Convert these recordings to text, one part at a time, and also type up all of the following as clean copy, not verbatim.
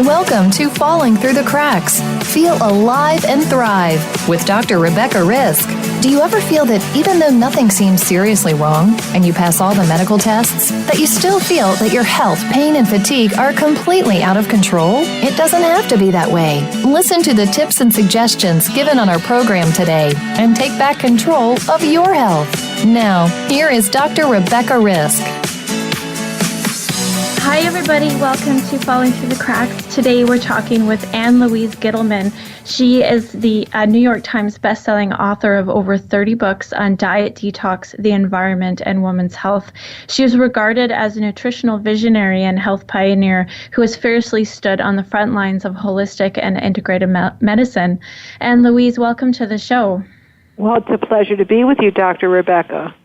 Welcome to Falling Through the Cracks. Feel alive and thrive with Dr. Rebecca Risk. Do you ever feel that even though nothing seems seriously wrong and you pass all the medical tests, that you still feel that your health, pain, and fatigue are completely out of control? It doesn't have to be that way. Listen to the tips and suggestions given on our program today and take back control of your health. Now, here is Dr. Rebecca Risk. Hi, everybody. Welcome to Falling Through the Cracks. Today, we're talking with Louise Gittleman. She is the New York Times bestselling author of over 30 books on diet, detox, the environment, and women's health. She is regarded as a nutritional visionary and health pioneer who has fiercely stood on the front lines of holistic and integrated medicine. And Louise, welcome to the show. Well, it's a pleasure to be with you, Dr. Rebecca.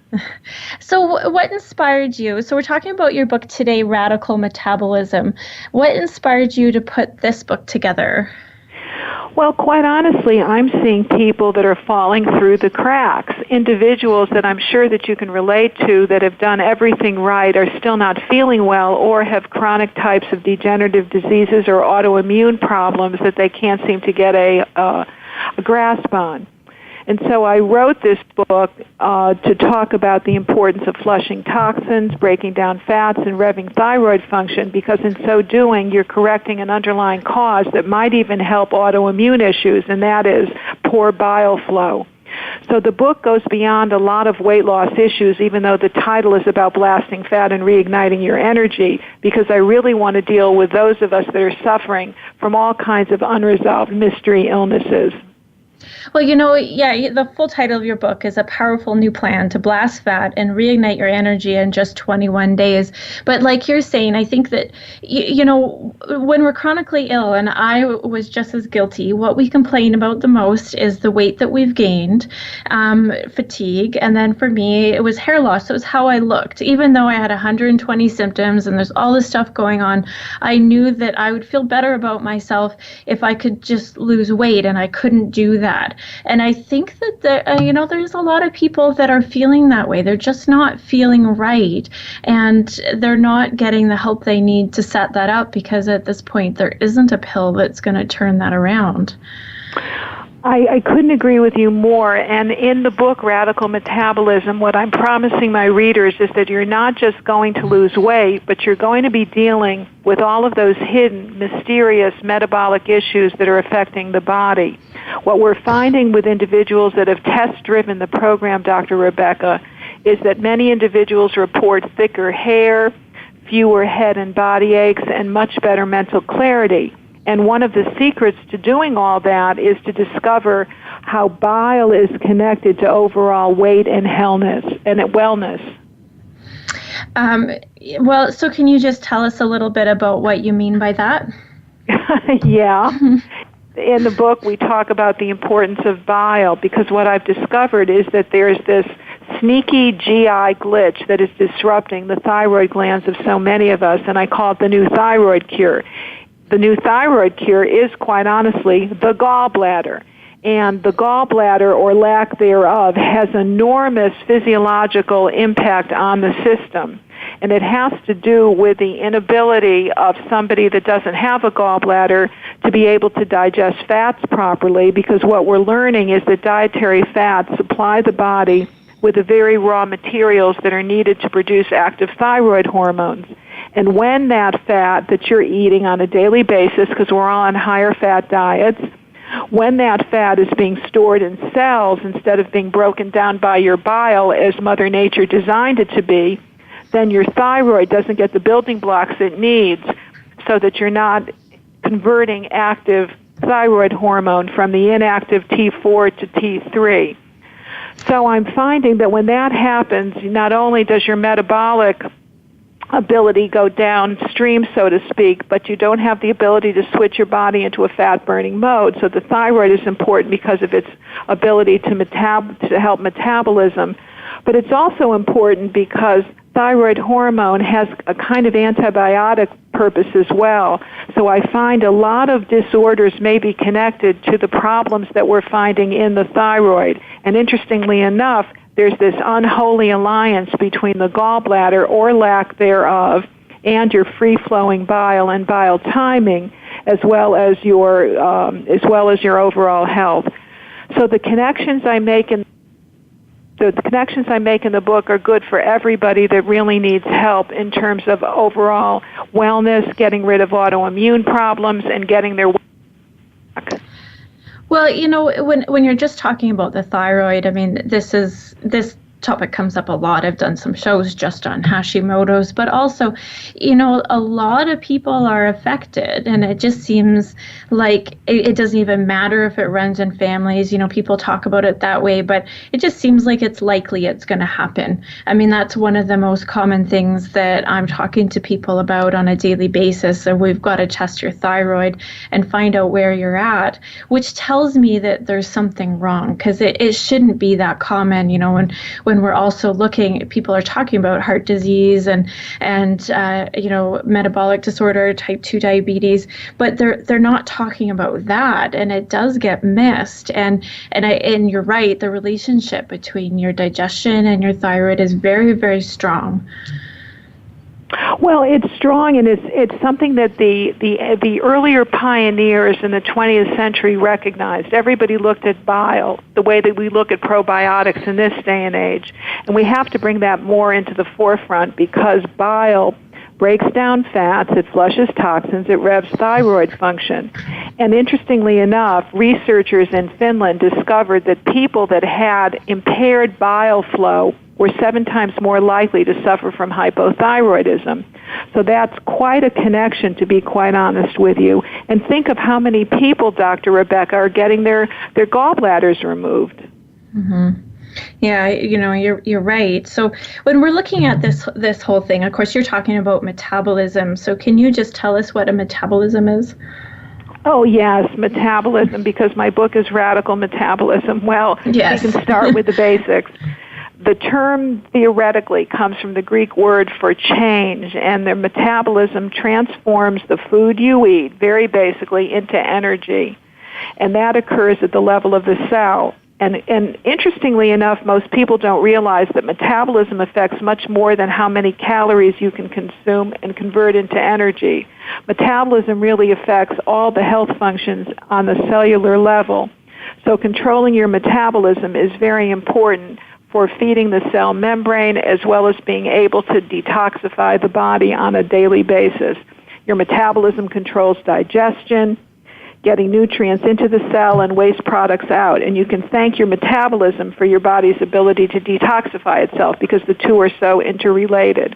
So what inspired you? So we're talking about your book today, Radical Metabolism. What inspired you to put this book together? Well, quite honestly, I'm seeing people that are falling through the cracks. Individuals that I'm sure that you can relate to that have done everything right are still not feeling well or have chronic types of degenerative diseases or autoimmune problems that they can't seem to get a grasp on. And so I wrote this book to talk about the importance of flushing toxins, breaking down fats, and revving thyroid function, because in so doing, you're correcting an underlying cause that might even help autoimmune issues, and that is poor bile flow. So the book goes beyond a lot of weight loss issues, even though the title is about blasting fat and reigniting your energy, because I really want to deal with those of us that are suffering from all kinds of unresolved mystery illnesses. Well, the full title of your book is A Powerful New Plan to Blast Fat and Reignite Your Energy in Just 21 Days. But like you're saying, I think that, when we're chronically ill, and I was just as guilty, what we complain about the most is the weight that we've gained, fatigue, and then for me, it was hair loss. So it was how I looked. Even though I had 120 symptoms and there's all this stuff going on, I knew that I would feel better about myself if I could just lose weight, and I couldn't do that. And I think that there's a lot of people that are feeling that way. They're just not feeling right, and they're not getting the help they need to set that up, because at this point there isn't a pill that's going to turn that around. I couldn't agree with you more. And in the book, Radical Metabolism, what I'm promising my readers is that you're not just going to lose weight, but you're going to be dealing with all of those hidden, mysterious metabolic issues that are affecting the body. What we're finding with individuals that have test-driven the program, Dr. Rebecca, is that many individuals report thicker hair, fewer head and body aches, and much better mental clarity. And one of the secrets to doing all that is to discover how bile is connected to overall weight and wellness. Well, so can you just tell us a little bit about what you mean by that? Yeah. In the book, we talk about the importance of bile, because what I've discovered is that there's this sneaky GI glitch that is disrupting the thyroid glands of so many of us, and I call it the new thyroid cure. The new thyroid cure is, quite honestly, the gallbladder. And the gallbladder, or lack thereof, has enormous physiological impact on the system. And it has to do with the inability of somebody that doesn't have a gallbladder to be able to digest fats properly, because what we're learning is that dietary fats supply the body with the very raw materials that are needed to produce active thyroid hormones. And when that fat that you're eating on a daily basis, because we're all on higher fat diets, when that fat is being stored in cells instead of being broken down by your bile as Mother Nature designed it to be, then your thyroid doesn't get the building blocks it needs, so that you're not converting active thyroid hormone from the inactive T4 to T3. So I'm finding that when that happens, not only does your metabolic ability go downstream, so to speak, but you don't have the ability to switch your body into a fat-burning mode. So the thyroid is important because of its ability to help metabolism. But it's also important because thyroid hormone has a kind of antibiotic purpose as well. So I find a lot of disorders may be connected to the problems that we're finding in the thyroid. And interestingly enough, there's this unholy alliance between the gallbladder, or lack thereof, and your free-flowing bile and bile timing, as well as your overall health. So the connections I make in the book are good for everybody that really needs help in terms of overall wellness, getting rid of autoimmune problems, and getting their weight back. Well, when you're just talking about the thyroid, I mean, this topic comes up a lot. I've done some shows just on Hashimoto's, but also, a lot of people are affected, and it just seems like it doesn't even matter if it runs in families. People talk about it that way, but it just seems like it's likely it's going to happen. I mean, that's one of the most common things that I'm talking to people about on a daily basis. So we've got to test your thyroid and find out where you're at, which tells me that there's something wrong, because it shouldn't be that common, when we're also people are talking about heart disease and metabolic disorder, type 2 diabetes, but they're not talking about that, and it does get missed. And you're right, the relationship between your digestion and your thyroid is very, very strong. Well, it's strong, and it's something that the earlier pioneers in the 20th century recognized. Everybody looked at bile the way that we look at probiotics in this day and age, and we have to bring that more into the forefront, because bile breaks down fats, it flushes toxins, it revs thyroid function. And interestingly enough, researchers in Finland discovered that people that had impaired bile flow were 7 times more likely to suffer from hypothyroidism. So that's quite a connection, to be quite honest with you. And think of how many people, Dr. Rebecca, are getting their gallbladders removed. Mm-hmm. Yeah, you're right. So when we're looking at this whole thing, of course, you're talking about metabolism. So can you just tell us what a metabolism is? Oh, yes, metabolism, because my book is Radical Metabolism. Well, yes. We can start with the basics. The term theoretically comes from the Greek word for change, and the metabolism transforms the food you eat, very basically, into energy. And that occurs at the level of the cell. And interestingly enough, most people don't realize that metabolism affects much more than how many calories you can consume and convert into energy. Metabolism really affects all the health functions on the cellular level. So controlling your metabolism is very important for feeding the cell membrane, as well as being able to detoxify the body on a daily basis. Your metabolism controls digestion, getting nutrients into the cell and waste products out. And you can thank your metabolism for your body's ability to detoxify itself, because the two are so interrelated.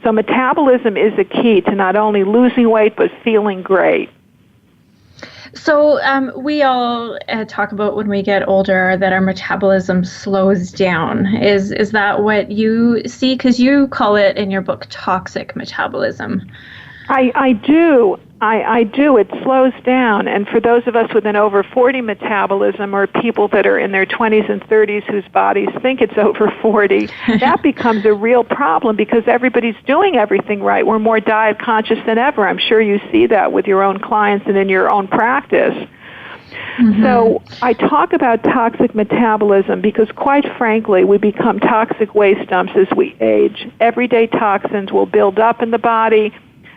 So metabolism is a key to not only losing weight, but feeling great. So we all talk about when we get older that our metabolism slows down. Is that what you see? Because you call it in your book toxic metabolism. I do. I do. It slows down. And for those of us with an over 40 metabolism, or people that are in their 20s and 30s whose bodies think it's over 40, that becomes a real problem, because everybody's doing everything right. We're more diet conscious than ever. I'm sure you see that with your own clients and in your own practice. Mm-hmm. So I talk about toxic metabolism because, quite frankly, we become toxic waste dumps as we age. Everyday toxins will build up in the body.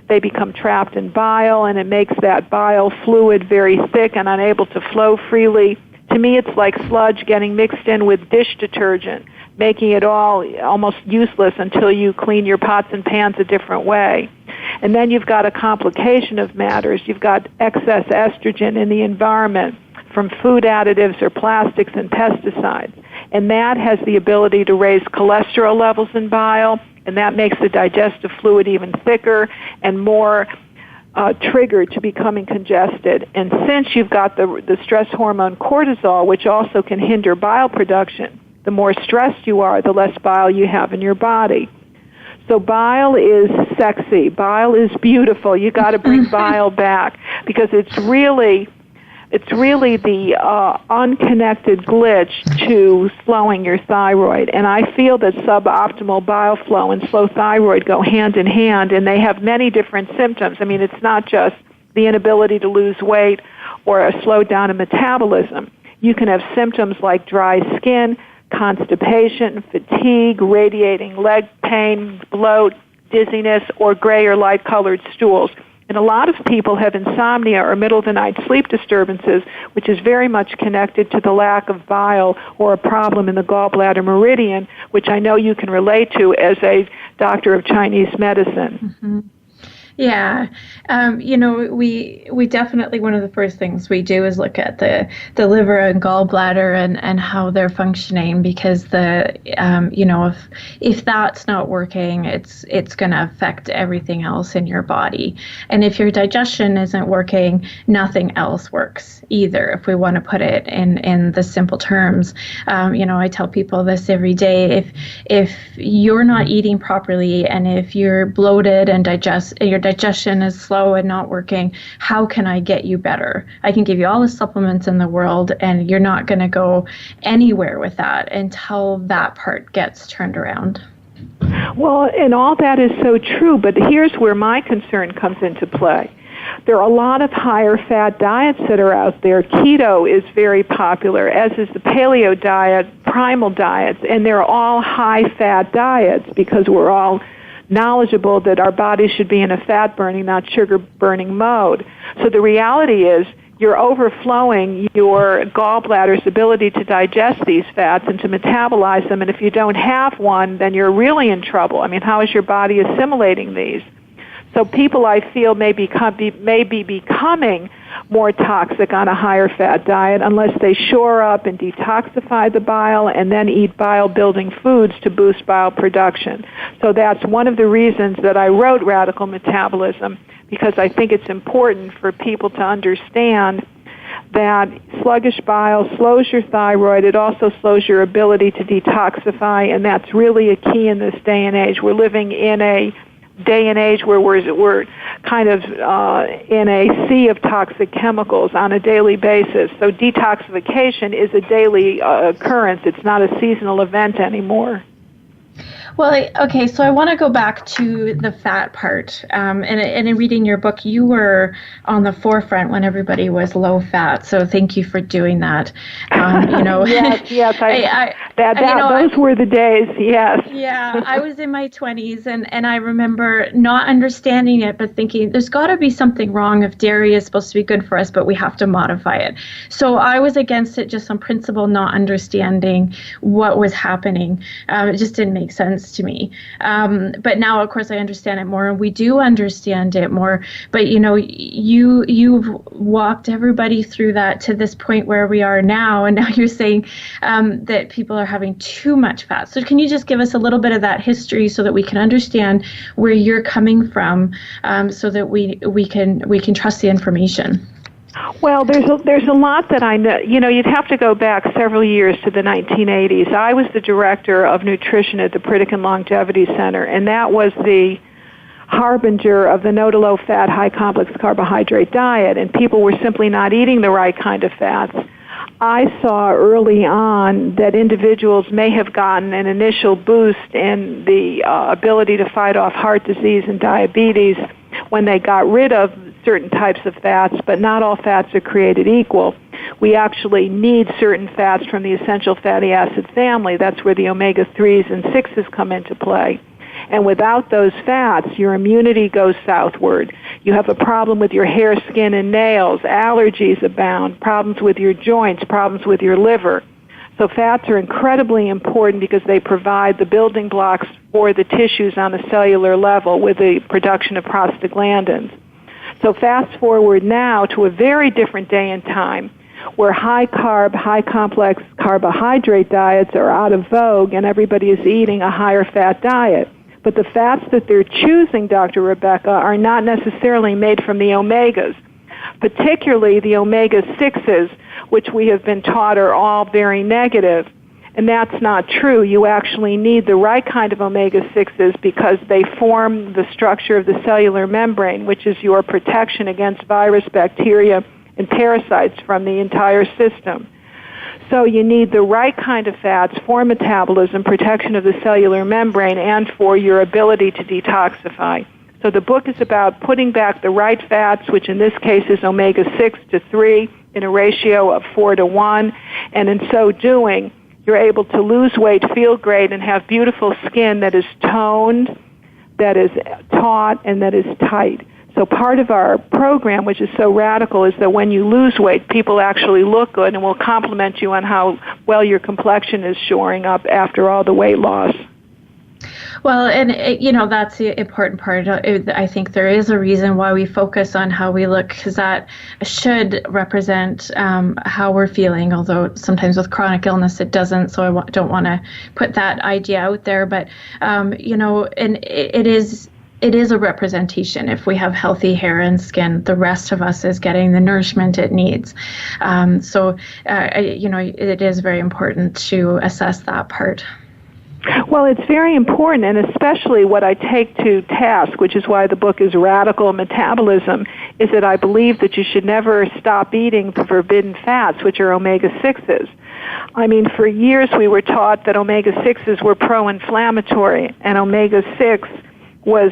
They become trapped in bile, and it makes that bile fluid very thick and unable to flow freely. To me, it's like sludge getting mixed in with dish detergent, making it all almost useless until you clean your pots and pans a different way. And then you've got a complication of matters. You've got excess estrogen in the environment from food additives or plastics and pesticides. And that has the ability to raise cholesterol levels in bile, and that makes the digestive fluid even thicker and more triggered to becoming congested. And since you've got the stress hormone cortisol, which also can hinder bile production, the more stressed you are, the less bile you have in your body. So bile is sexy. Bile is beautiful. You got to bring bile back, because it's really the unconnected glitch to slowing your thyroid. And I feel that suboptimal bile flow and slow thyroid go hand in hand, and they have many different symptoms. I mean, it's not just the inability to lose weight or a slowdown in metabolism. You can have symptoms like dry skin, constipation, fatigue, radiating leg pain, bloat, dizziness, or gray or light-colored stools. And a lot of people have insomnia or middle-of-the-night sleep disturbances, which is very much connected to the lack of bile or a problem in the gallbladder meridian, which I know you can relate to as a doctor of Chinese medicine. Mm-hmm. Yeah, we definitely, one of the first things we do is look at the liver and gallbladder and how they're functioning, because if that's not working, it's going to affect everything else in your body. And if your digestion isn't working, nothing else works either, if we want to put it in the simple terms. I tell people this every day. If you're not eating properly, and if you're bloated and your digestion is slow and not working, how can I get you better? I can give you all the supplements in the world, and you're not going to go anywhere with that until that part gets turned around. Well, and all that is so true, but here's where my concern comes into play. There are a lot of higher fat diets that are out there. Keto is very popular, as is the paleo diet, primal diets, and they're all high fat diets because we're all knowledgeable that our bodies should be in a fat-burning, not sugar-burning mode. So the reality is you're overflowing your gallbladder's ability to digest these fats and to metabolize them, and if you don't have one, then you're really in trouble. I mean, how is your body assimilating these? So people, I feel, may be becoming more toxic on a higher fat diet unless they shore up and detoxify the bile and then eat bile-building foods to boost bile production. So that's one of the reasons that I wrote Radical Metabolism, because I think it's important for people to understand that sluggish bile slows your thyroid. It also slows your ability to detoxify, and that's really a key in this day and age. We're living in a day and age where we're kind of in a sea of toxic chemicals on a daily basis. So detoxification is a daily occurrence. It's not a seasonal event anymore. Well, okay, so I want to go back to the fat part. And in reading your book, you were on the forefront when everybody was low fat. So thank you for doing that. Yes, those were the days. Yes. Yeah, I was in my 20s, and I remember not understanding it, but thinking there's got to be something wrong if dairy is supposed to be good for us, but we have to modify it. So I was against it just on principle, not understanding what was happening. It just didn't make sense to me. But now, of course, I understand it more, and we do understand it more. But, you've walked everybody through that to this point where we are now, and now you're saying that people are having too much fat. So can you just give us a little bit of that history so that we can understand where you're coming from, so that we can trust the information? Well, there's a lot that I know. You'd have to go back several years to the 1980s. I was the director of nutrition at the Pritikin Longevity Center, and that was the harbinger of the no to low fat, high complex carbohydrate diet, and people were simply not eating the right kind of fats. I saw early on that individuals may have gotten an initial boost in the ability to fight off heart disease and diabetes when they got rid of certain types of fats, but not all fats are created equal. We actually need certain fats from the essential fatty acid family. That's where the omega-3s and 6s come into play. And without those fats, your immunity goes southward. You have a problem with your hair, skin, and nails. Allergies abound, problems with your joints, problems with your liver. So fats are incredibly important because they provide the building blocks for the tissues on a cellular level with the production of prostaglandins. So fast forward now to a very different day and time where high-carb, high-complex carbohydrate diets are out of vogue and everybody is eating a higher-fat diet. But the fats that they're choosing, Dr. Rebecca, are not necessarily made from the omegas, particularly the omega-6s, which we have been taught are all very negative. And that's not true. You actually need the right kind of omega-6s because they form the structure of the cellular membrane, which is your protection against virus, bacteria, and parasites from the entire system. So you need the right kind of fats for metabolism, protection of the cellular membrane, and for your ability to detoxify. So the book is about putting back the right fats, which in this case is omega-6 to 3 in a ratio of 4 to 1, and in so doing, you're able to lose weight, feel great, and have beautiful skin that is toned, that is taut, and that is tight. So So part of our program, which is so radical, is that when you lose weight, people actually look good and will compliment you on how well your complexion is shoring up after all the weight loss. Well, and that's the important part. I think there is a reason why we focus on how we look, because that should represent how we're feeling, although sometimes with chronic illness it doesn't, so I don't want to put that idea out there. But, and it is a representation. If we have healthy hair and skin, the rest of us is getting the nourishment it needs. It is very important to assess that part. Well, it's very important, and especially what I take to task, which is why the book is Radical Metabolism, is that I believe that you should never stop eating the forbidden fats, which are omega-6s. I mean, for years we were taught that omega-6s were pro-inflammatory, and omega-3 was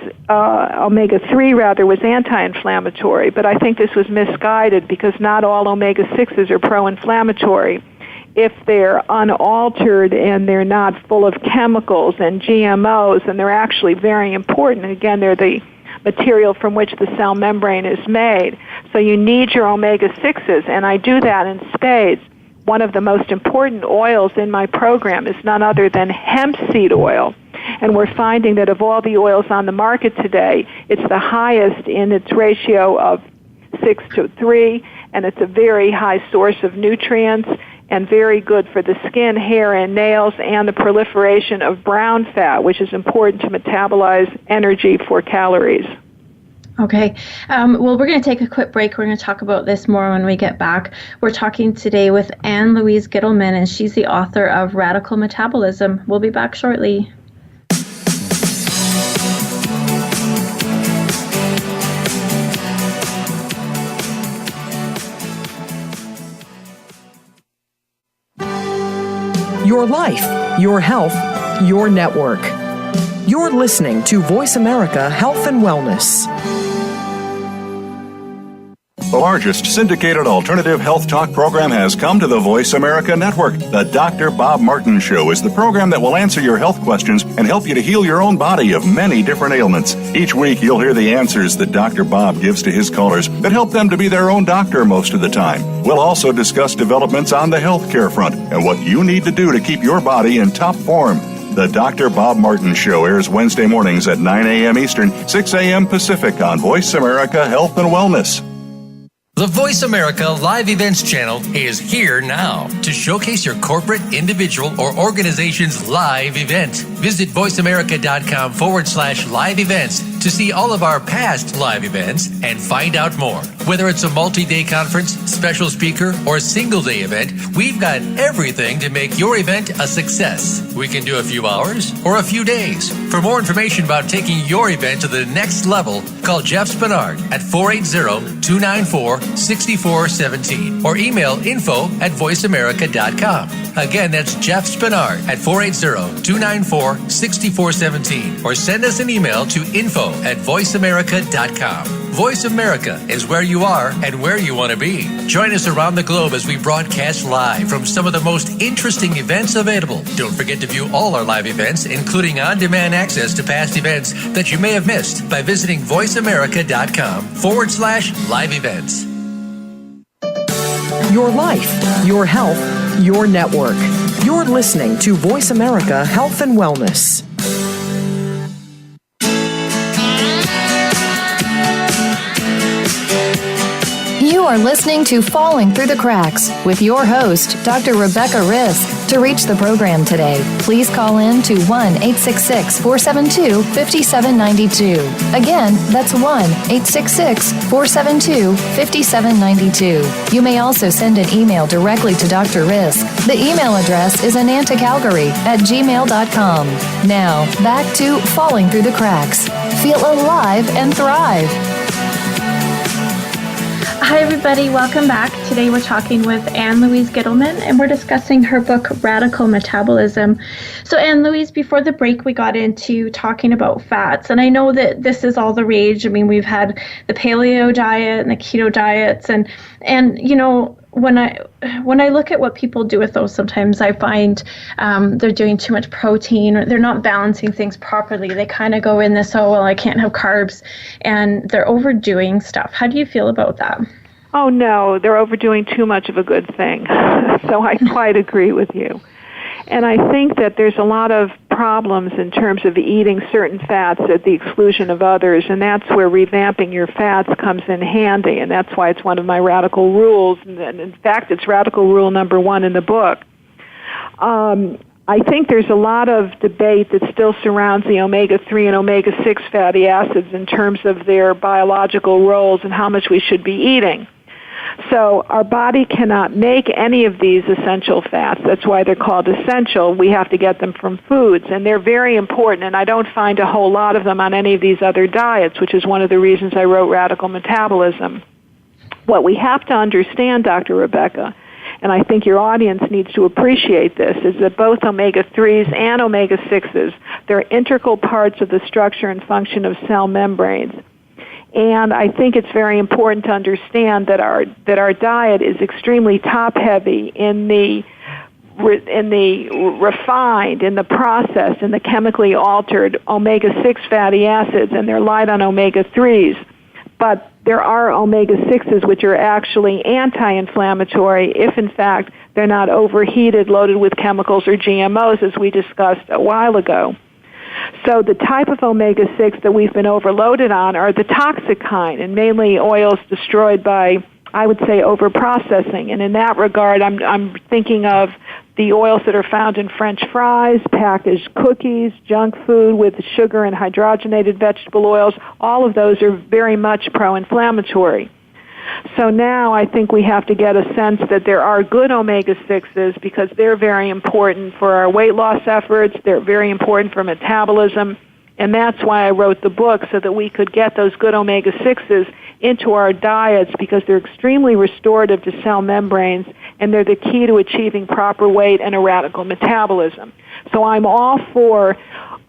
anti-inflammatory, but I think this was misguided because not all omega-6s are pro-inflammatory if they're unaltered and they're not full of chemicals and GMOs, and they're actually very important. Again, they're the material from which the cell membrane is made. So you need your omega-6s, and I do that in spades. One of the most important oils in my program is none other than hemp seed oil. And we're finding that of all the oils on the market today, it's the highest in its ratio of 6:3, and it's a very high source of nutrients and very good for the skin, hair, and nails, and the proliferation of brown fat, which is important to metabolize energy for calories. Okay. Well, we're going to take a quick break. We're going to talk about this more when we get back. We're talking today with Louise Gittleman, and she's the author of Radical Metabolism. We'll be back shortly. Your life, your health, your network. You're listening to Voice America Health and Wellness. The largest syndicated alternative health talk program has come to the Voice America Network. The Dr. Bob Martin Show is the program that will answer your health questions and help you to heal your own body of many different ailments. Each week, you'll hear the answers that Dr. Bob gives to his callers that help them to be their own doctor most of the time. We'll also discuss developments on the healthcare front and what you need to do to keep your body in top form. The Dr. Bob Martin Show airs Wednesday mornings at 9 a.m. Eastern, 6 a.m. Pacific on Voice America Health and Wellness. The Voice America Live Events channel is here now to showcase your corporate, individual, or organization's live event. Visit voiceamerica.com/live events to see all of our past live events and find out more. Whether it's a multi-day conference, special speaker, or single-day event, we've got everything to make your event a success. We can do a few hours or a few days. For more information about taking your event to the next level, call Jeff Spinard at 480-294-6417 or email info@voiceamerica.com. Again, that's Jeff Spinard at 480-294-6417 or send us an email to info@voiceamerica.com. Voice America is where you are and where you want to be. Join us around the globe as we broadcast live from some of the most interesting events available. Don't forget to view all our live events, including on-demand access to past events that you may have missed by visiting voiceamerica.com/live events. Your life, your health, your network. You're listening to Voice America Health and Wellness. You are listening to Falling Through the Cracks with your host, Dr. Rebecca Risk. To reach the program today, please call in to 1-866-472-5792. Again, that's 1-866-472-5792. You may also send an email directly to Dr. Risk. The email address is anantacalgary@gmail.com. Now, back to Falling Through the Cracks. Feel alive and thrive. Hi, everybody. Welcome back. Today we're talking with Louise Gittleman, and we're discussing her book, Radical Metabolism. So, Louise, before the break, we got into talking about fats, and I know that this is all the rage. I mean, we've had the paleo diet and the keto diets, and when I look at what people do with those, sometimes I find they're doing too much protein, or they're not balancing things properly. They kind of go in this, oh, well, I can't have carbs, and they're overdoing stuff. How do you feel about that? Oh, no, they're overdoing too much of a good thing. So I quite agree with you. And I think that there's a lot of problems in terms of eating certain fats at the exclusion of others, and that's where revamping your fats comes in handy, and that's why it's one of my radical rules, and in fact, it's radical rule number 1 in the book. I think there's a lot of debate that still surrounds the omega-3 and omega-6 fatty acids in terms of their biological roles and how much we should be eating. So our body cannot make any of these essential fats. That's why they're called essential. We have to get them from foods, and they're very important, and I don't find a whole lot of them on any of these other diets, which is one of the reasons I wrote Radical Metabolism. What we have to understand, Dr. Rebecca, and I think your audience needs to appreciate this, is that both omega-3s and omega-6s, they're integral parts of the structure and function of cell membranes. And I think it's very important to understand that our diet is extremely top-heavy in the refined, in the processed, in the chemically altered omega-6 fatty acids, and they're light on omega-3s. But there are omega-6s which are actually anti-inflammatory if, in fact, they're not overheated, loaded with chemicals or GMOs, as we discussed a while ago. So the type of omega-6 that we've been overloaded on are the toxic kind, and mainly oils destroyed by, I would say, overprocessing. And in that regard, I'm thinking of the oils that are found in French fries, packaged cookies, junk food with sugar and hydrogenated vegetable oils. All of those are very much pro-inflammatory. So now I think we have to get a sense that there are good omega-6s because they're very important for our weight loss efforts. They're very important for metabolism. And that's why I wrote the book, so that we could get those good omega-6s into our diets, because they're extremely restorative to cell membranes, and they're the key to achieving proper weight and a radical metabolism. So I'm all for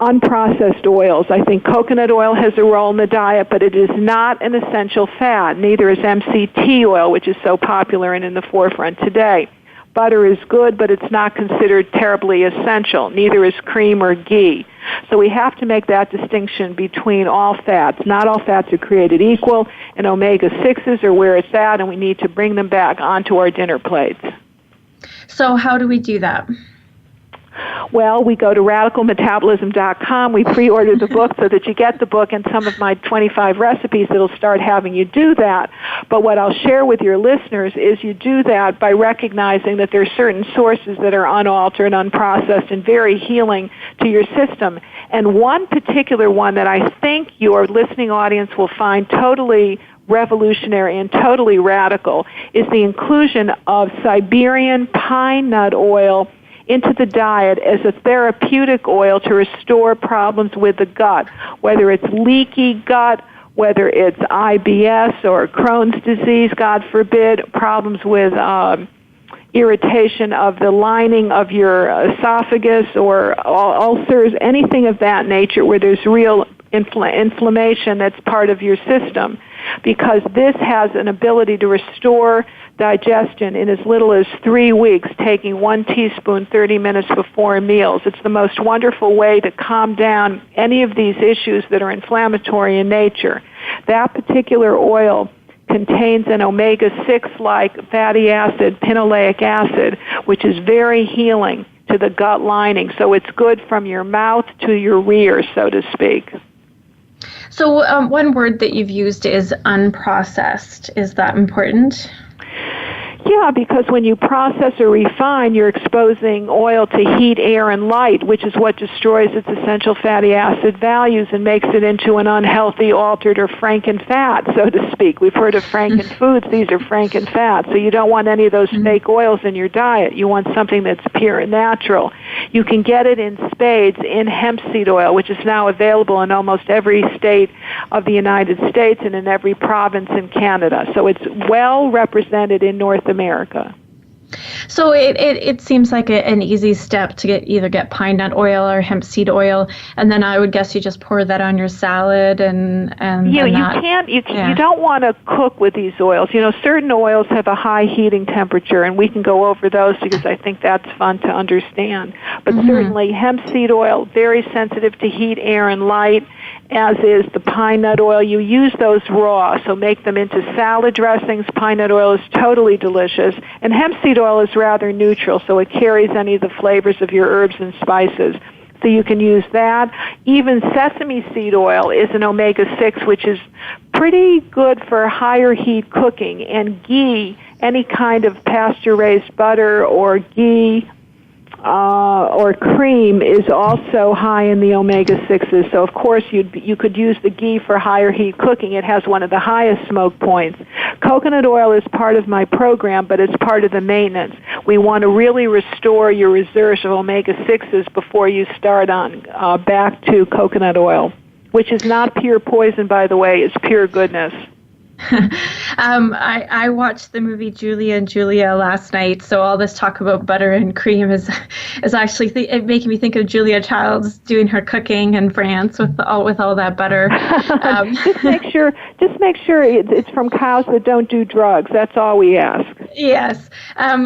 unprocessed oils. I think coconut oil has a role in the diet, but it is not an essential fat. Neither is MCT oil, which is so popular and in the forefront today. Butter is good, but it's not considered terribly essential. Neither is cream or ghee. So we have to make that distinction between all fats. Not all fats are created equal, and omega-6s are where it's at, and we need to bring them back onto our dinner plates. So how do we do that? Well, we go to radicalmetabolism.com. We pre-order the book so that you get the book and some of my 25 recipes that will start having you do that. But what I'll share with your listeners is you do that by recognizing that there are certain sources that are unaltered, unprocessed, and very healing to your system. And one particular one that I think your listening audience will find totally revolutionary and totally radical is the inclusion of Siberian pine nut oil into the diet as a therapeutic oil to restore problems with the gut, whether it's leaky gut, whether it's IBS or Crohn's disease, God forbid, problems with irritation of the lining of your esophagus or ulcers, anything of that nature where there's real inflammation that's part of your system, because this has an ability to restore digestion in as little as 3 weeks, taking 1 teaspoon 30 minutes before meals. It's the most wonderful way to calm down any of these issues that are inflammatory in nature. That particular oil contains an omega-6-like fatty acid, pinoleic acid, which is very healing to the gut lining. So it's good from your mouth to your rear, so to speak. So one word that you've used is unprocessed. Is that important? Yeah, because when you process or refine, you're exposing oil to heat, air, and light, which is what destroys its essential fatty acid values and makes it into an unhealthy, altered, or Franken fat, so to speak. We've heard of Franken foods. These are Franken fats. So you don't want any of those fake oils in your diet. You want something that's pure and natural. You can get it in spades in hemp seed oil, which is now available in almost every state of the United States and in every province in Canada. So it's well represented in North America. So it seems like an easy step to either get pine nut oil or hemp seed oil, and then I would guess you just pour that on your salad and you don't want to cook with these oils. Certain oils have a high heating temperature, and we can go over those because I think that's fun to understand. But certainly hemp seed oil, very sensitive to heat, air, and light, as is the pine nut oil. You use those raw, so make them into salad dressings. Pine nut oil is totally delicious, and hemp seed oil is rather neutral, so it carries any of the flavors of your herbs and spices. So you can use that. Even sesame seed oil is an omega-6, which is pretty good for higher heat cooking. And ghee, any kind of pasture-raised butter or ghee or cream, is also high in the omega-6s. So, of course, you could use the ghee for higher heat cooking. It has one of the highest smoke points. Coconut oil is part of my program, but it's part of the maintenance. We want to really restore your reserves of omega-6s before you start on back to coconut oil, which is not pure poison, by the way. It's pure goodness. I watched the movie Julia and Julia last night, so all this talk about butter and cream is actually making me think of Julia Childs doing her cooking in France with all that butter. Just make sure it's from cows that don't do drugs. That's all we ask. Yes,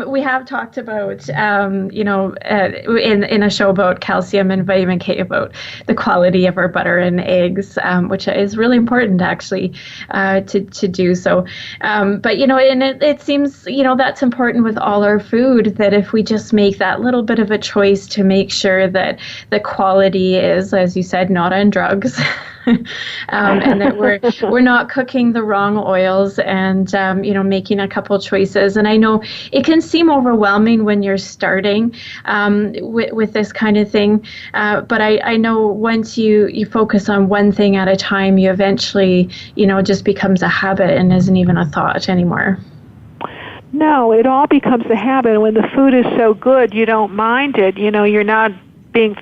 we have talked about in a show about calcium and vitamin K, about the quality of our butter and eggs, which is really important actually to do so. But and it seems that's important with all our food, that if we just make that little bit of a choice to make sure that the quality is, as you said, not on drugs. And that we're not cooking the wrong oils, and making a couple choices. And I know it can seem overwhelming when you're starting with this kind of thing, but I know once you focus on one thing at a time, you eventually just becomes a habit and isn't even a thought anymore. No, it all becomes a habit. And when the food is so good, you don't mind it. You're not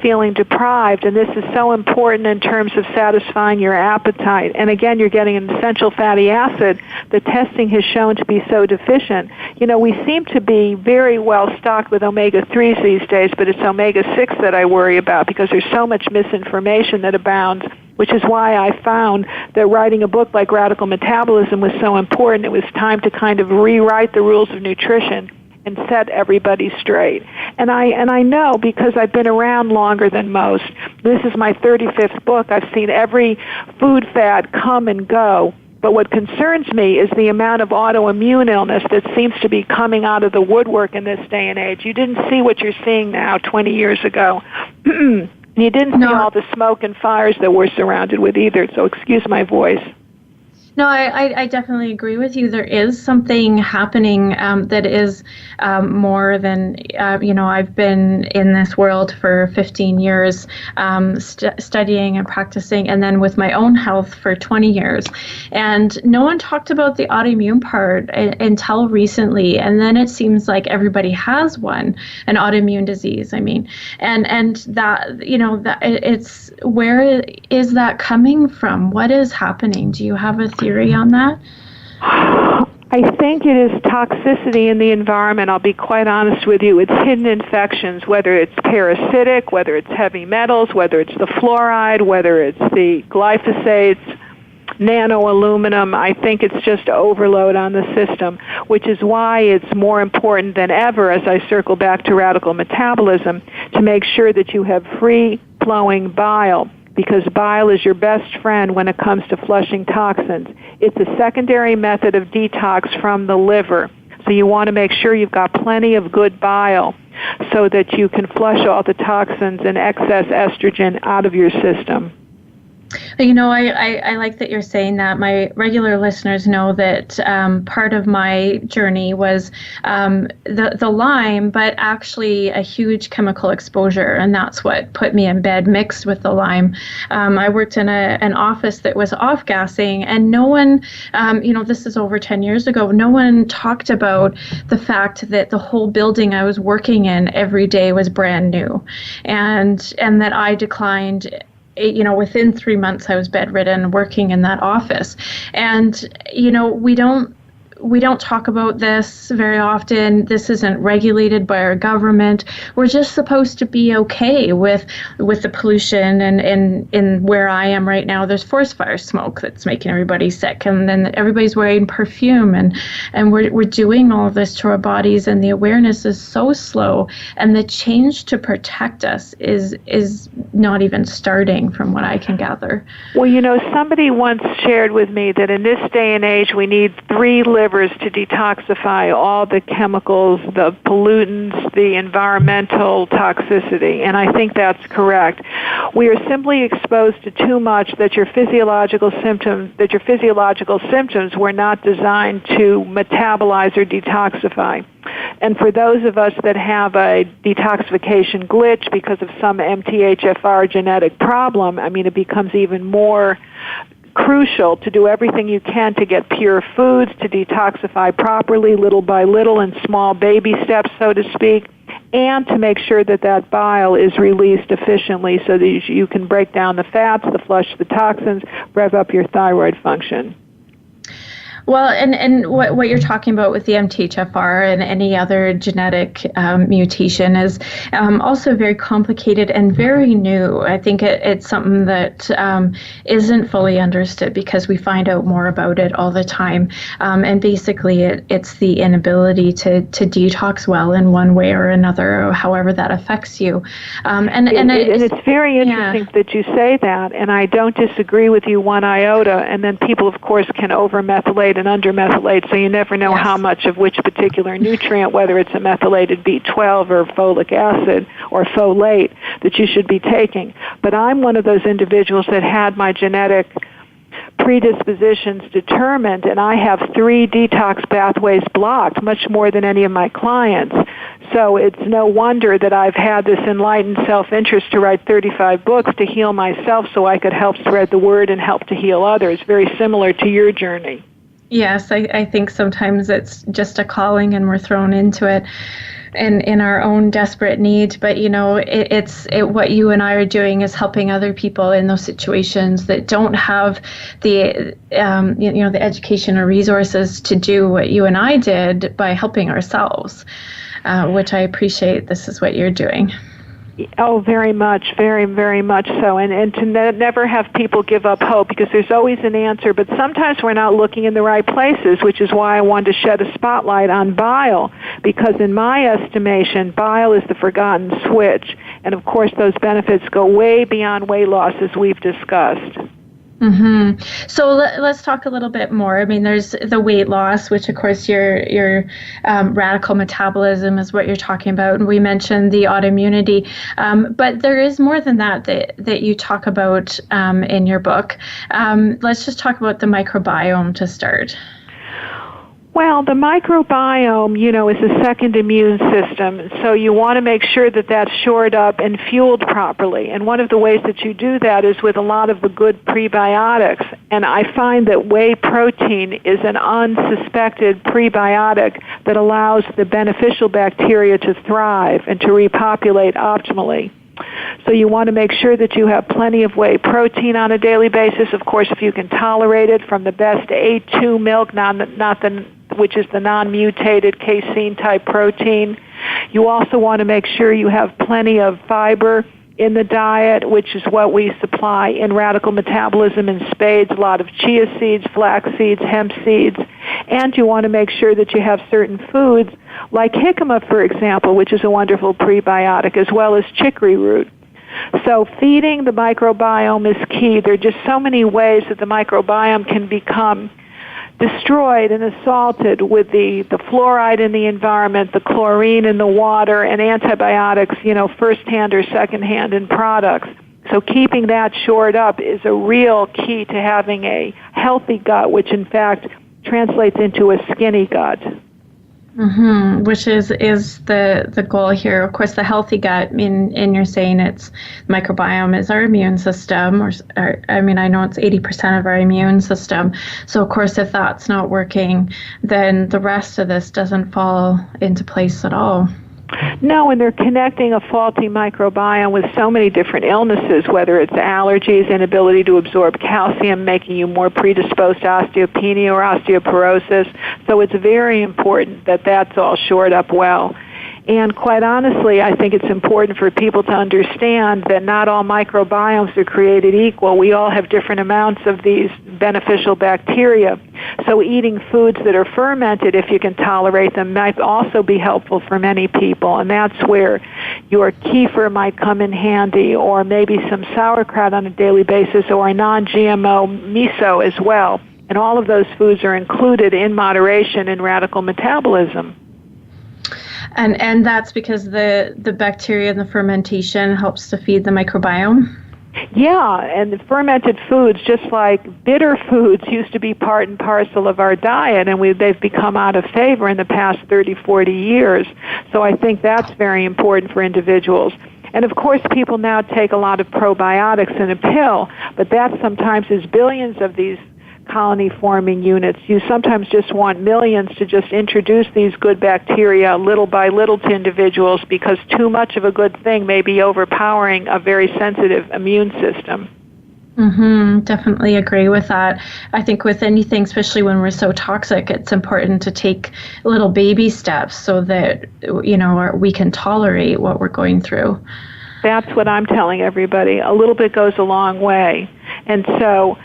feeling deprived, and this is so important in terms of satisfying your appetite. And again, you're getting an essential fatty acid that testing has shown to be so deficient. We seem to be very well stocked with omega-3s these days, but it's omega-6 that I worry about, because there's so much misinformation that abounds, which is why I found that writing a book like Radical Metabolism was so important. It was time to kind of rewrite the rules of nutrition and set everybody straight. And I know, because I've been around longer than most. This is my 35th book. I've seen every food fad come and go. But what concerns me is the amount of autoimmune illness that seems to be coming out of the woodwork in this day and age. You didn't see what you're seeing now 20 years ago. You didn't see all the smoke and fires that we're surrounded with either, so excuse my voice. No, I definitely agree with you. There is something happening that is more than, I've been in this world for 15 years studying and practicing, and then with my own health for 20 years. And no one talked about the autoimmune part until recently. And then it seems like everybody has an autoimmune disease, and that, that it's, where is that coming from? What is happening? Do you have a theory on that? I think it is toxicity in the environment. I'll be quite honest with you. It's hidden infections, whether it's parasitic, whether it's heavy metals, whether it's the fluoride, whether it's the glyphosates, nano-aluminum. I think it's just overload on the system, which is why it's more important than ever, as I circle back to radical metabolism, to make sure that you have free-flowing bile, because bile is your best friend when it comes to flushing toxins. It's a secondary method of detox from the liver. So you want to make sure you've got plenty of good bile so that you can flush all the toxins and excess estrogen out of your system. I like that you're saying that. My regular listeners know that part of my journey was the Lyme, but actually a huge chemical exposure, and that's what put me in bed mixed with the Lyme. I worked in an office that was off-gassing, and no one, this is over 10 years ago, no one talked about the fact that the whole building I was working in every day was brand new, and that I declined. Within 3 months, I was bedridden working in that office. And, we don't we don't talk about this very often. This isn't regulated by our government. We're just supposed to be okay with the pollution. And in where I am right now, there's forest fire smoke that's making everybody sick. And then everybody's wearing perfume. And we're doing all of this to our bodies. And the awareness is so slow. And the change to protect us is not even starting, from what I can gather. Well, somebody once shared with me that in this day and age, we need 3 livers to detoxify all the chemicals, the pollutants, the environmental toxicity, and I think that's correct. We are simply exposed to too much that your physiological symptoms were not designed to metabolize or detoxify. And for those of us that have a detoxification glitch because of some MTHFR genetic problem, it becomes even more crucial to do everything you can to get pure foods, to detoxify properly, little by little, in small baby steps, so to speak, and to make sure that bile is released efficiently so that you can break down the fats, flush the toxins, rev up your thyroid function. Well, and what you're talking about with the MTHFR and any other genetic mutation is also very complicated and very new. I think it's something that isn't fully understood because we find out more about it all the time. And basically, it's the inability to detox well in one way or another, or however that affects you. And it's very interesting that you say that, and I don't disagree with you one iota. And then people, of course, can over-methylate and under-methylate, so you never know how much of which particular nutrient, whether it's a methylated B12 or folic acid or folate, that you should be taking. But I'm one of those individuals that had my genetic predispositions determined, and I have 3 detox pathways blocked, much more than any of my clients. So it's no wonder that I've had this enlightened self-interest to write 35 books to heal myself so I could help spread the word and help to heal others, very similar to your journey. Yes, I think sometimes it's just a calling and we're thrown into it and in our own desperate need. But, what you and I are doing is helping other people in those situations that don't have the, the education or resources to do what you and I did by helping ourselves, which I appreciate. This is what you're doing. Oh, very much, very, very much so. And to never have people give up hope, because there's always an answer, but sometimes we're not looking in the right places, which is why I wanted to shed a spotlight on bile, because in my estimation, bile is the forgotten switch. And of course, those benefits go way beyond weight loss, as we've discussed. Mm-hmm. So let's talk a little bit more. I mean, there's the weight loss, which of course your radical metabolism is what you're talking about. And we mentioned the autoimmunity, but there is more than that you talk about in your book. Let's just talk about the microbiome to start. Well, the microbiome, is a second immune system, so you want to make sure that that's shored up and fueled properly. And one of the ways that you do that is with a lot of the good prebiotics. And I find that whey protein is an unsuspected prebiotic that allows the beneficial bacteria to thrive and to repopulate optimally. So you want to make sure that you have plenty of whey protein on a daily basis. Of course, if you can tolerate it, from the best A2 milk, which is the non-mutated casein-type protein. You also want to make sure you have plenty of fiber in the diet, which is what we supply in Radical Metabolism in spades, a lot of chia seeds, flax seeds, hemp seeds. And you want to make sure that you have certain foods, like jicama, for example, which is a wonderful prebiotic, as well as chicory root. So feeding the microbiome is key. There are just so many ways that the microbiome can become destroyed and assaulted with the fluoride in the environment, the chlorine in the water, and antibiotics, firsthand or secondhand in products. So keeping that shored up is a real key to having a healthy gut, which in fact translates into a skinny gut. Mm-hmm. Which is the goal here. Of course, the healthy gut, and you're saying it's microbiome is our immune system, or I know it's 80% of our immune system. So of course, if that's not working, then the rest of this doesn't fall into place at all. No, and they're connecting a faulty microbiome with so many different illnesses, whether it's allergies, inability to absorb calcium, making you more predisposed to osteopenia or osteoporosis. So it's very important that that's all shored up well. And quite honestly, I think it's important for people to understand that not all microbiomes are created equal. We all have different amounts of these beneficial bacteria. So eating foods that are fermented, if you can tolerate them, might also be helpful for many people. And that's where your kefir might come in handy, or maybe some sauerkraut on a daily basis, or a non-GMO miso as well. And all of those foods are included in moderation in radical metabolism. And that's because the bacteria in the fermentation helps to feed the microbiome? Yeah, and the fermented foods, just like bitter foods, used to be part and parcel of our diet, and they've become out of favor in the past 30, 40 years. So I think that's very important for individuals. And of course, people now take a lot of probiotics in a pill, but that sometimes is billions of these colony-forming units. You sometimes just want millions to just introduce these good bacteria little by little to individuals, because too much of a good thing may be overpowering a very sensitive immune system. Definitely agree with that. I think with anything, especially when we're so toxic, it's important to take little baby steps so that, we can tolerate what we're going through. That's what I'm telling everybody. A little bit goes a long way. And so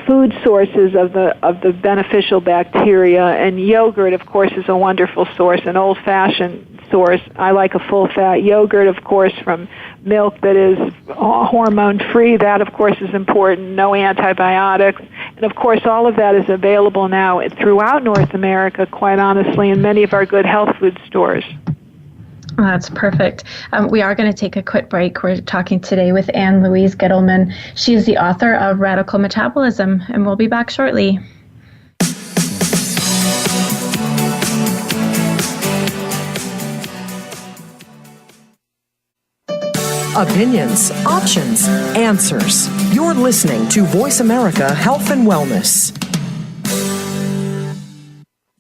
food sources of the beneficial bacteria, and yogurt, of course, is a wonderful source, an old-fashioned source. I like a full-fat yogurt, of course, from milk that is hormone-free. That, of course, is important. No antibiotics. And, of course, all of that is available now throughout North America, quite honestly, in many of our good health food stores. That's perfect. We are going to take a quick break. We're talking today with Louise Gittleman. She is the author of Radical Metabolism, and we'll be back shortly. Opinions, options, answers. You're listening to Voice America Health and Wellness.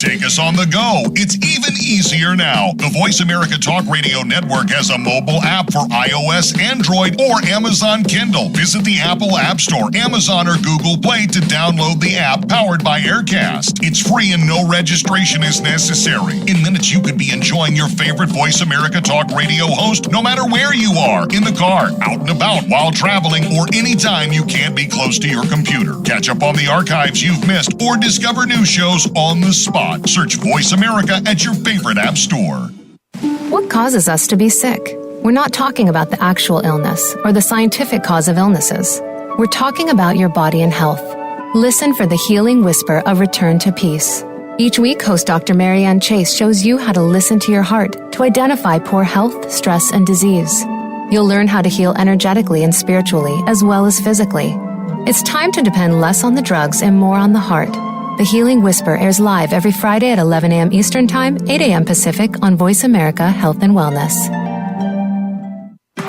Take us on the go. It's even easier now. The Voice America Talk Radio Network has a mobile app for iOS, Android, or Amazon Kindle. Visit the Apple App Store, Amazon, or Google Play to download the app powered by Aircast. It's free and no registration is necessary. In minutes, you could be enjoying your favorite Voice America Talk Radio host no matter where you are, in the car, out and about, while traveling, or anytime you can't be close to your computer. Catch up on the archives you've missed or discover new shows on the spot. Search Voice America at your favorite app store. What causes us to be sick? We're not talking about the actual illness or the scientific cause of illnesses. We're talking about your body and health. Listen for the healing whisper of return to peace. Each week, host Dr. Marianne Chase shows you how to listen to your heart to identify poor health, stress, and disease. You'll learn how to heal energetically and spiritually, as well as physically. It's time to depend less on the drugs and more on the heart. The Healing Whisper airs live every Friday at 11 a.m. Eastern Time, 8 a.m. Pacific on Voice America Health and Wellness.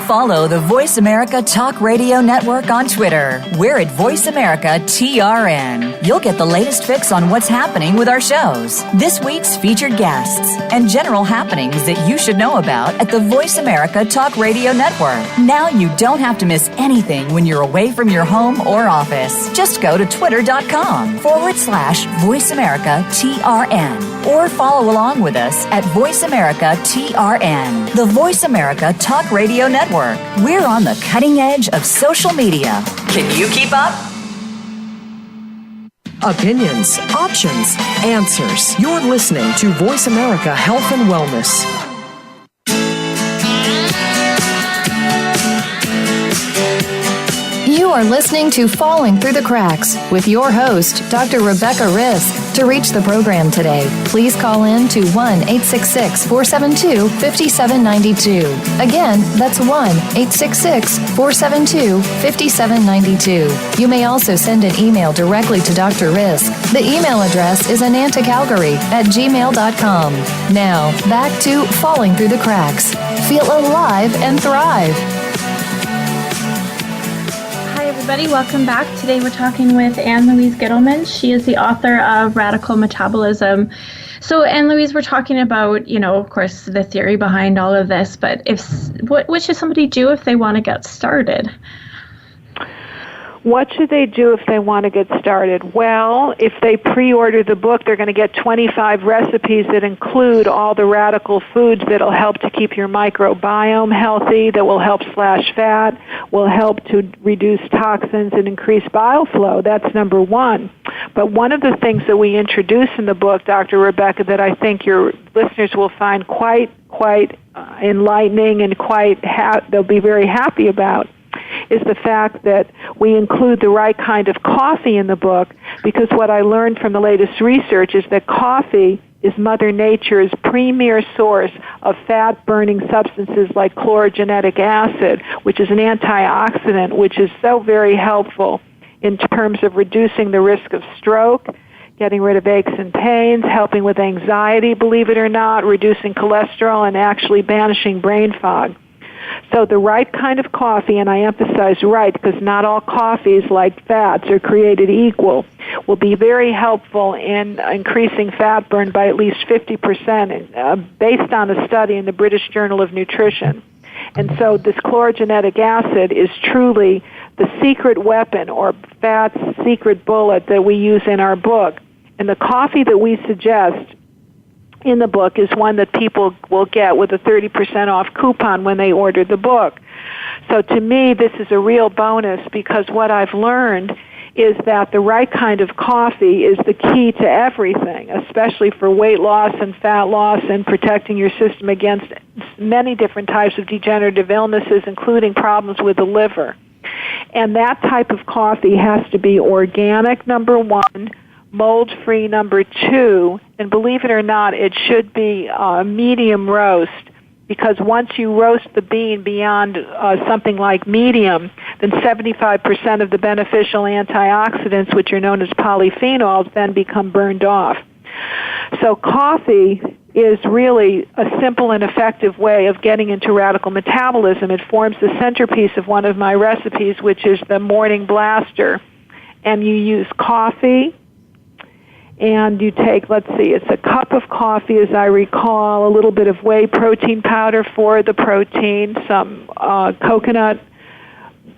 Follow the Voice America Talk Radio Network on Twitter. We're at Voice America TRN. You'll get the latest fix on what's happening with our shows, this week's featured guests, and general happenings that you should know about at the Voice America Talk Radio Network. Now you don't have to miss anything when you're away from your home or office. Just go to twitter.com/Voice America TRN or follow along with us at Voice America TRN, the Voice America Talk Radio Network. We're on the cutting edge of social media. Can you keep up? Opinions, options, answers. You're listening to Voice America Health and Wellness. You are listening to Falling Through the Cracks with your host, Dr. Rebecca Risk. To reach the program today, please call in to 1-866-472-5792. Again, that's 1-866-472-5792. You may also send an email directly to Dr. Risk. The email address is anantacalgary@gmail.com. Now, back to Falling Through the Cracks. Feel alive and thrive. Everybody, welcome back. Today we're talking with Louise Gittleman. She is the author of Radical Metabolism. So, and Louise, we're talking about, of course, the theory behind all of this, but what should somebody do if they want to get started? What should they do if they want to get started? Well, if they pre-order the book, they're going to get 25 recipes that include all the radical foods that will help to keep your microbiome healthy, that will help slash fat, will help to reduce toxins and increase bile flow. That's number one. But one of the things that we introduce in the book, Dr. Rebecca, that I think your listeners will find quite enlightening and they'll be very happy about, is the fact that we include the right kind of coffee in the book, because what I learned from the latest research is that coffee is Mother Nature's premier source of fat-burning substances like chlorogenic acid, which is an antioxidant, which is so very helpful in terms of reducing the risk of stroke, getting rid of aches and pains, helping with anxiety, believe it or not, reducing cholesterol, and actually banishing brain fog. So the right kind of coffee, and I emphasize right because not all coffees, like fats, are created equal, will be very helpful in increasing fat burn by at least 50%, based on a study in the British Journal of Nutrition. And so this chlorogenic acid is truly the secret weapon, or fat's secret bullet, that we use in our book. And the coffee that we suggest in the book is one that people will get with a 30% off coupon when they order the book. So to me, this is a real bonus, because what I've learned is that the right kind of coffee is the key to everything, especially for weight loss and fat loss and protecting your system against many different types of degenerative illnesses, including problems with the liver. And that type of coffee has to be organic, number one, mold-free, number two, and believe it or not, it should be medium roast, because once you roast the bean beyond something like medium, then 75% of the beneficial antioxidants, which are known as polyphenols, then become burned off. So coffee is really a simple and effective way of getting into radical metabolism. It forms the centerpiece of one of my recipes, which is the Morning Blaster. And you use coffee, and you take, it's a cup of coffee, as I recall, a little bit of whey protein powder for the protein, some coconut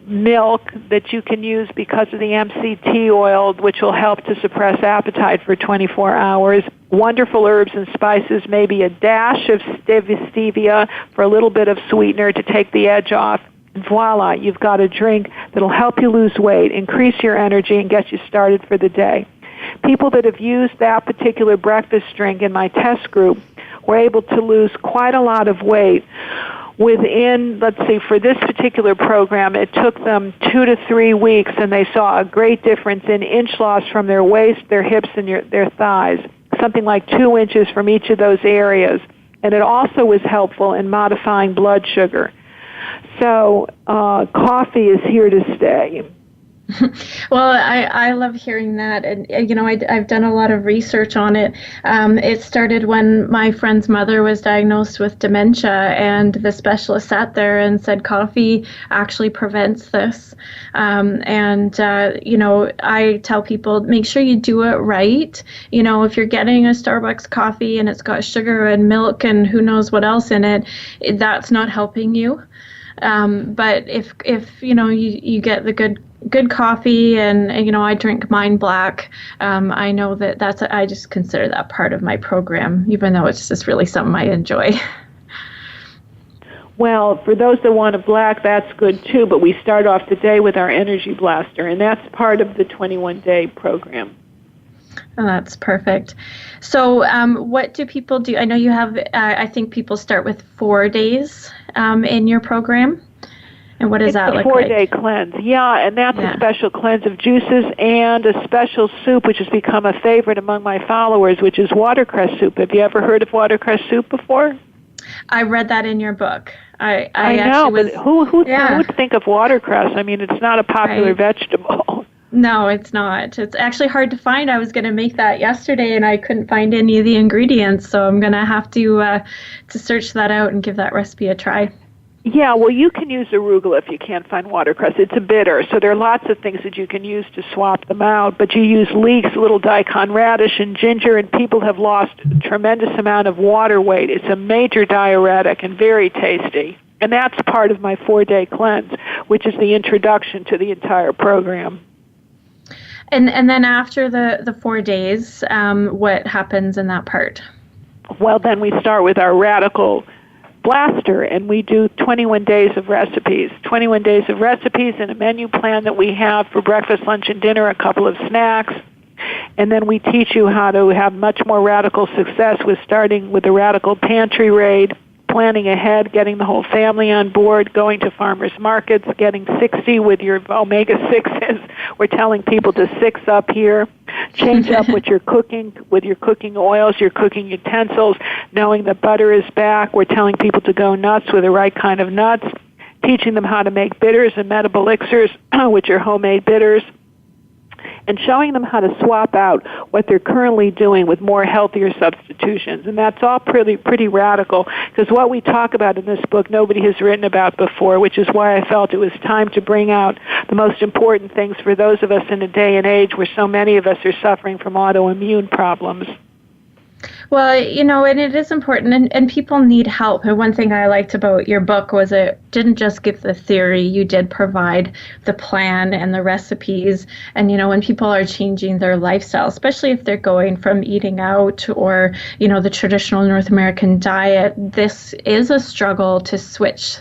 milk that you can use because of the MCT oil, which will help to suppress appetite for 24 hours, wonderful herbs and spices, maybe a dash of stevia for a little bit of sweetener to take the edge off. And voila, you've got a drink that will help you lose weight, increase your energy, and get you started for the day. People that have used that particular breakfast drink in my test group were able to lose quite a lot of weight within, for this particular program, it took them 2 to 3 weeks, and they saw a great difference in inch loss from their waist, their hips, and their thighs, something like 2 inches from each of those areas. And it also was helpful in modifying blood sugar. So coffee is here to stay. Well, I love hearing that, and I've done a lot of research on it. It started when my friend's mother was diagnosed with dementia, and the specialist sat there and said coffee actually prevents this. I tell people, make sure you do it right. If you're getting a Starbucks coffee and it's got sugar and milk and who knows what else in it, that's not helping you. But if you get the good coffee, and I drink mine black, I know I just consider that part of my program, even though it's just really something I enjoy. Well, for those that want a black, that's good too, but we start off the day with our Energy Blaster, and that's part of the 21-day program. Oh, that's perfect. So what do people do? I know you have, I think people start with 4 days in your program. And what does that look like? It's a 4-day cleanse. Yeah, and that's a special cleanse of juices and a special soup, which has become a favorite among my followers, which is watercress soup. Have you ever heard of watercress soup before? I read that in your book. I know, but who would think of watercress? I mean, it's not a popular vegetable. No, it's not. It's actually hard to find. I was going to make that yesterday, and I couldn't find any of the ingredients, so I'm going to have to search that out and give that recipe a try. Yeah, well, you can use arugula if you can't find watercress. It's a bitter, so there are lots of things that you can use to swap them out. But you use leeks, little daikon radish, and ginger, and people have lost a tremendous amount of water weight. It's a major diuretic and very tasty. And that's part of my 4-day cleanse, which is the introduction to the entire program. And then after the 4 days, what happens in that part? Well, then we start with our radical blaster, and we do 21 days of recipes. 21 days of recipes and a menu plan that we have for breakfast, lunch, and dinner, a couple of snacks. And then we teach you how to have much more radical success with starting with the radical pantry raid, planning ahead, getting the whole family on board, going to farmers markets, getting 60 with your omega-6s. We're telling people to 6 up here. Change up what you're cooking with your cooking oils, your cooking utensils, knowing that butter is back. We're telling people to go nuts with the right kind of nuts, teaching them how to make bitters and Metabolixirs, which are homemade bitters, and showing them how to swap out what they're currently doing with more healthier substitutions. And that's all pretty radical, because what we talk about in this book nobody has written about before, which is why I felt it was time to bring out the most important things for those of us in a day and age where so many of us are suffering from autoimmune problems. Well, and it is important, and people need help. And one thing I liked about your book was it didn't just give the theory, you did provide the plan and the recipes. And, when people are changing their lifestyle, especially if they're going from eating out or, the traditional North American diet, this is a struggle to switch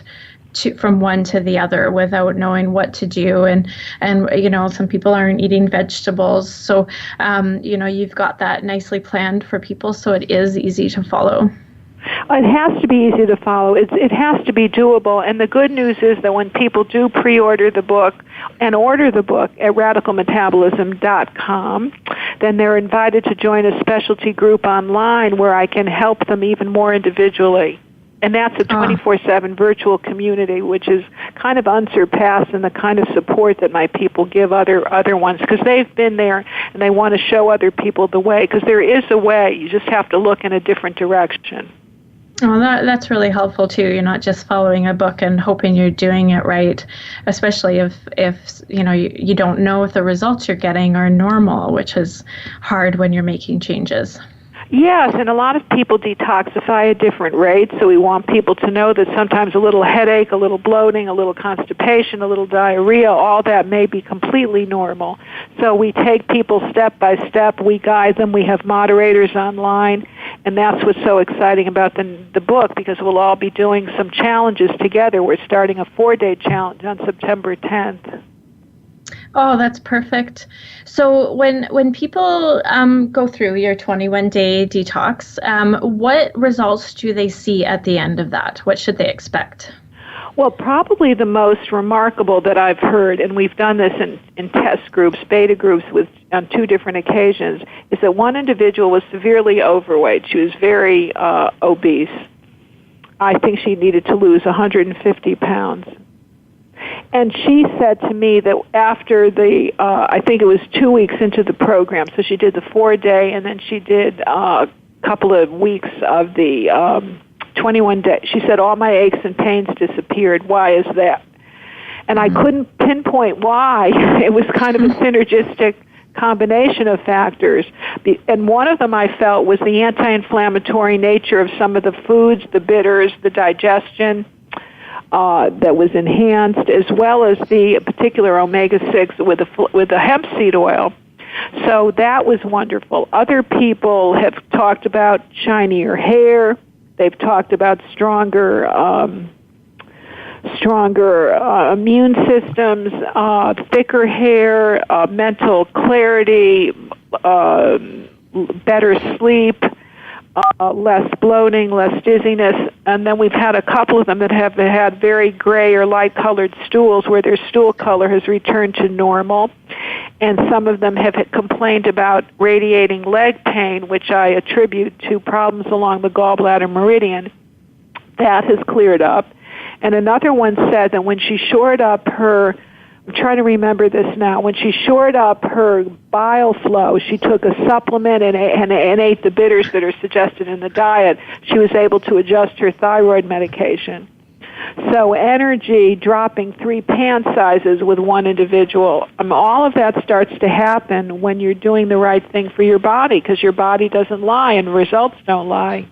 from one to the other without knowing what to do, and some people aren't eating vegetables, so you've got that nicely planned for people, so it is easy to follow. It has to be easy to follow. It has to be doable, and the good news is that when people do pre-order the book and order the book at radicalmetabolism.com, then they're invited to join a specialty group online where I can help them even more individually. And that's a 24/7 virtual community, which is kind of unsurpassed in the kind of support that my people give other ones, because they've been there and they want to show other people the way, because there is a way. You just have to look in a different direction. Well, that's really helpful too. You're not just following a book and hoping you're doing it right, especially if you don't know if the results you're getting are normal, which is hard when you're making changes. Yes, and a lot of people detoxify at different rates, so we want people to know that sometimes a little headache, a little bloating, a little constipation, a little diarrhea, all that may be completely normal. So we take people step by step, we guide them, we have moderators online, and that's what's so exciting about the book, because we'll all be doing some challenges together. We're starting a 4-day challenge on September 10th. Oh, that's perfect. So when people go through your 21-day detox, what results do they see at the end of that? What should they expect? Well, probably the most remarkable that I've heard, and we've done this in test groups, beta groups on 2 different occasions, is that one individual was severely overweight. She was very obese. I think she needed to lose 150 pounds. And she said to me that after I think it was 2 weeks into the program, so she did the 4-day, and then she did a couple of weeks of the 21-day. She said, all my aches and pains disappeared. Why is that? And I couldn't pinpoint why. It was kind of a synergistic combination of factors. And one of them I felt was the anti-inflammatory nature of some of the foods, the bitters, the digestion, that was enhanced, as well as the particular omega-6 with the hemp seed oil. So that was wonderful. Other people have talked about shinier hair. They've talked about stronger immune systems, thicker hair, mental clarity, better sleep, less bloating, less dizziness, and then we've had a couple of them that have had very gray or light-colored stools where their stool color has returned to normal, and some of them have complained about radiating leg pain, which I attribute to problems along the gallbladder meridian. That has cleared up. And another one said that when she shored up her, I'm trying to remember this now, when she shored up her bile flow, she took a supplement and ate the bitters that are suggested in the diet. She was able to adjust her thyroid medication. So energy dropping 3 pant sizes with one individual, all of that starts to happen when you're doing the right thing for your body, because your body doesn't lie and results don't lie.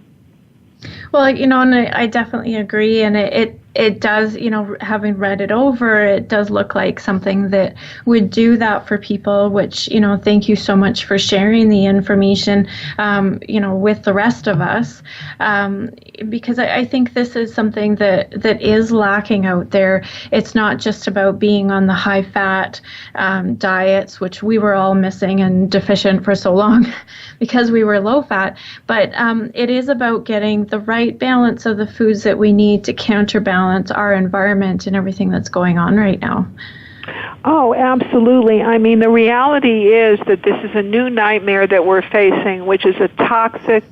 Well, and I definitely agree, and it does, having read it over, it does look like something that would do that for people, which, thank you so much for sharing the information, with the rest of us, because I think this is something that is lacking out there. It's not just about being on the high-fat diets, which we were all missing and deficient for so long because we were low-fat, but it is about getting the right balance of the foods that we need to counterbalance our environment and everything that's going on right now. Oh, absolutely. I mean, the reality is that this is a new nightmare that we're facing, which is a toxic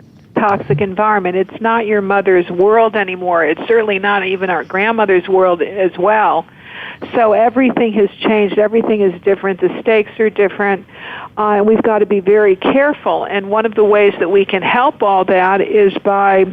environment. It's not your mother's world anymore. It's certainly not even our grandmother's world as well. So everything has changed. Everything is different. The stakes are different. And we've got to be very careful. And one of the ways that we can help all that is by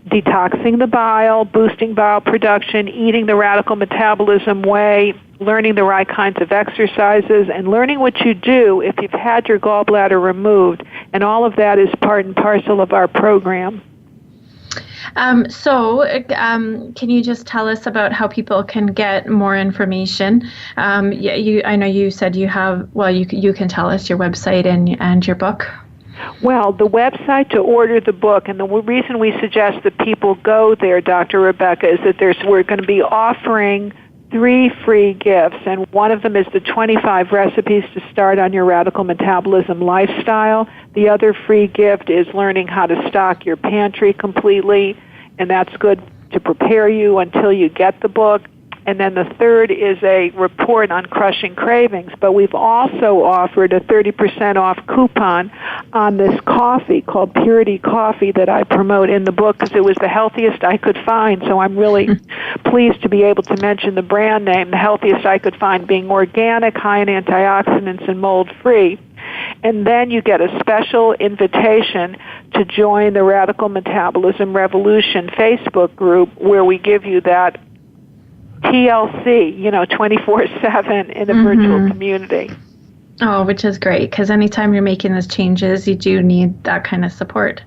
detoxing the bile, boosting bile production, eating the radical metabolism way, learning the right kinds of exercises, and learning what you do if you've had your gallbladder removed. And all of that is part and parcel of our program. Can you just tell us about how people can get more information? I know you said you have, you can tell us your website and your book. Well, the website to order the book, and the reason we suggest that people go there, Dr. Rebecca, is that we're going to be offering 3 free gifts, and one of them is the 25 recipes to start on your radical metabolism lifestyle. The other free gift is learning how to stock your pantry completely, and that's good to prepare you until you get the book. And then the third is a report on crushing cravings. But we've also offered a 30% off coupon on this coffee called Purity Coffee that I promote in the book because it was the healthiest I could find. So I'm really pleased to be able to mention the brand name, the healthiest I could find, being organic, high in antioxidants, and mold-free. And then you get a special invitation to join the Radical Metabolism Revolution Facebook group where we give you that TLC, 24/7 in a virtual community. Oh, which is great, because anytime you're making those changes, you do need that kind of support.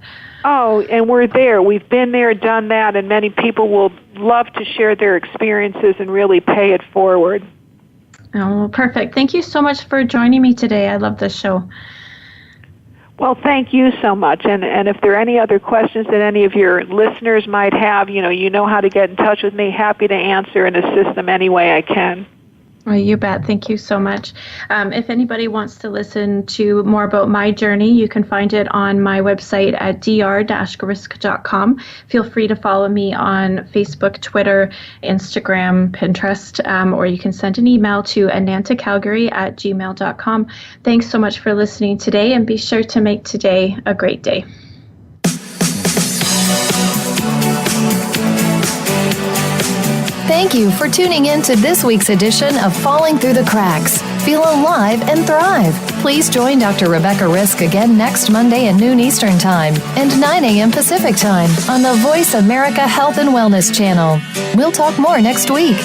Oh, and we're there. We've been there, done that, and many people will love to share their experiences and really pay it forward. Oh, perfect. Thank you so much for joining me today. I love this show. Well, thank you so much. And if there are any other questions that any of your listeners might have, you know how to get in touch with me. Happy to answer and assist them any way I can. Well, you bet. Thank you so much. If anybody wants to listen to more about my journey, you can find it on my website at dr-risk.com. Feel free to follow me on Facebook, Twitter, Instagram, Pinterest, or you can send an email to anantacalgary@gmail.com. Thanks so much for listening today, and be sure to make today a great day. Thank you for tuning in to this week's edition of Falling Through the Cracks. Feel alive and thrive. Please join Dr. Rebecca Risk again next Monday at noon Eastern Time and 9 a.m. Pacific Time on the Voice America Health and Wellness channel. We'll talk more next week.